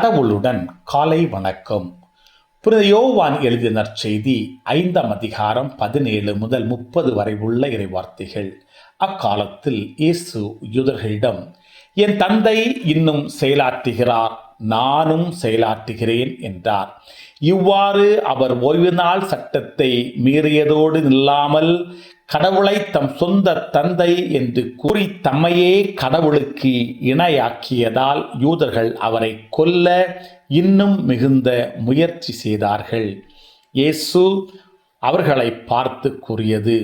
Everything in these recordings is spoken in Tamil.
கடவுளுடன் காலை வணக்கம். புனித யோவான் எழுதிய நற்செய்தி 5ஆம் அதிகாரம் 17 முதல் 30 வரை உள்ள இறைவார்த்தைகள். அக்காலத்தில் இயேசு யூதர்களிடம், என் தந்தை இன்னும் செயலாற்றுகிறார், நானும் செயலாற்றுகிறேன் என்றார். இவ்வாறு அவர் ஓய்வு நாள் சட்டத்தை மீறியதோடு நில்லாமல் கடவுளை தம் சொந்த தந்தை என்று கூறி தம்மையே கடவுளுக்கு இணையாக்கியதால் யூதர்கள் அவரை கொல்ல இன்னும் மிகுந்த முயற்சி செய்தார்கள். இயேசு அவர்களை பார்த்து கூறியது,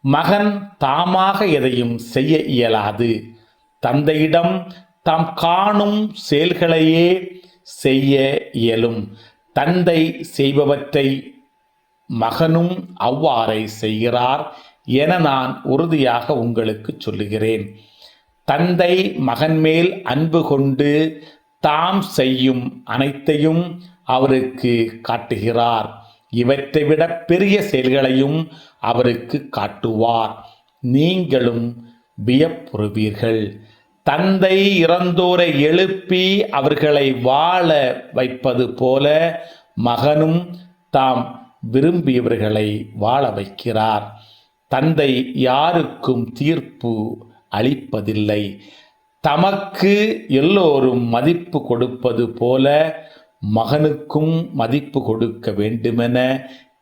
மகன் தாமாக எதையும் செய்ய இயலாது. தந்தையிடம் தாம் காணும் செயல்களையே செய்ய இயலும். தந்தை செய்பவற்றை மகனும் அவ்வாறே செய்கிறார் என நான் உறுதியாக உங்களுக்கு சொல்லுகிறேன். தந்தை மகன் மேல் அன்பு கொண்டு தாம் செய்யும் அனைத்தையும் அவருக்கு காட்டுகிறார். இவற்றை விட பெரிய செயல்களையும் அவருக்கு காட்டுவார். நீங்களும் வியப்புறுவீர்கள். தந்தை இறந்தோரை எழுப்பி அவர்களை வாழ வைப்பது போல மகனும் தாம் விரும்பியவர்களை வாழ வைக்கிறார். தந்தை யாருக்கும் தீர்ப்பு அளிப்பதில்லை. தமக்கு எல்லோரும் மதிப்பு கொடுப்பது போல மகனுக்கும் மதிப்பு கொடுக்க வேண்டுமென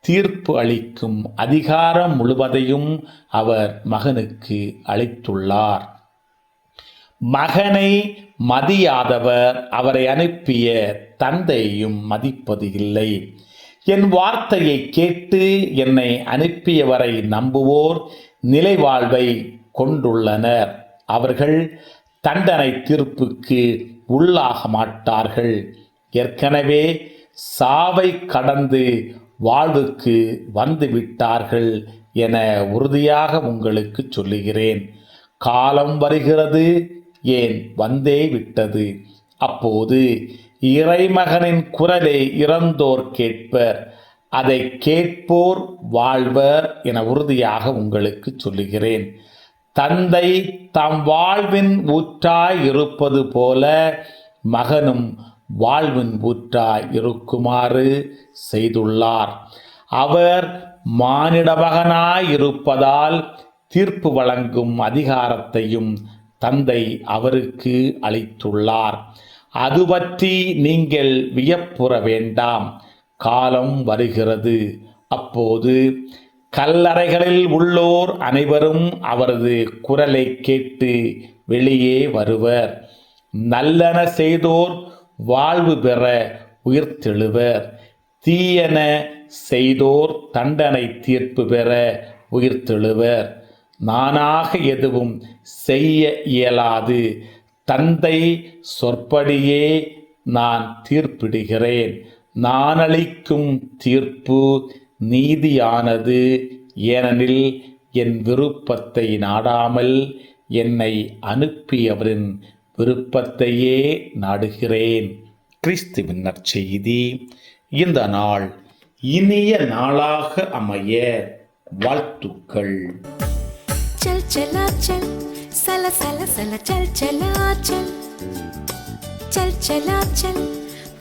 தீர்ப்பு அளிக்கும் அதிகாரம் முழுவதையும் அவர் மகனுக்கு அளித்துள்ளார். மகனை மதியாதவர் அவரை அனுப்பிய தந்தையையும் மதிப்பது இல்லை. என் வார்த்தையை கேட்டு என்னை அனுப்பியவரை நம்புவோர் நிலைவாழ்வை கொண்டுள்ளனர். அவர்கள் தண்டனை தீர்ப்புக்கு உள்ளாக மாட்டார்கள். ஏற்கனவே சாவை கடந்து வாழ்வுக்கு வந்துவிட்டார்கள் என உறுதியாக உங்களுக்கு சொல்லுகிறேன். காலம் வருகிறது, ஏன் வந்தே விட்டது. அப்போது இறைமகனின் குரலை இறந்தோர் கேட்பர். அதை கேட்போர் வாழ்வர் என உறுதியாக உங்களுக்கு சொல்லுகிறேன். தந்தை தம் வாழ்வின் ஊற்றாய் இருப்பது போல மகனும் வாழ்வின் ஊற்றாய் இருக்குமாறு செய்துள்ளார். அவர் மானிட மகனாய் இருப்பதால் தீர்ப்பு வழங்கும் அதிகாரத்தையும் தந்தை அவருக்கு அளித்துள்ளார். அது பற்றி நீங்கள் வியப்புற வேண்டாம். காலம் வருகிறது, அப்போது கல்லறைகளில் உள்ளோர் அனைவரும் அவரது குரலை கேட்டு வெளியே வருவர். நல்லன செய்தோர் வாழ்வு பெற உயிர்த்தெழுவர். தீயன செய்தோர் தண்டனை தீர்ப்பு பெற உயிர்த்தெழுவர். நானாக எதுவும் செய்ய இயலாது. தந்தை சொற்படியே நான் தீர்ப்பிடுகிறேன். நான் அளிக்கும் தீர்ப்பு நீதியானது. ஏனெனில் என் விருப்பத்தை நாடாமல் என்னை அனுப்பியவரின் விருப்பத்தையே நாடுகிறேன். கிறிஸ்துவின் நற்செய்தி. இந்த நாள் இனிய நாளாக அமைய வாழ்த்துக்கள். चल चला चल सला सला सला चल चला चल चल चला चल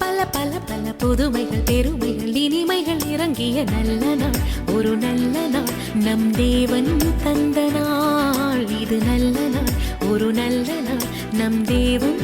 பல பல பல புதுமைகள் பெருமைகள் இனிமைகள் இறங்கிய நல்ல நாள், ஒரு நல்ல நாள், நம் தேவன் தந்த நாள். இது நல்ல நாள், ஒரு நல்ல நாள், நம் தேவன்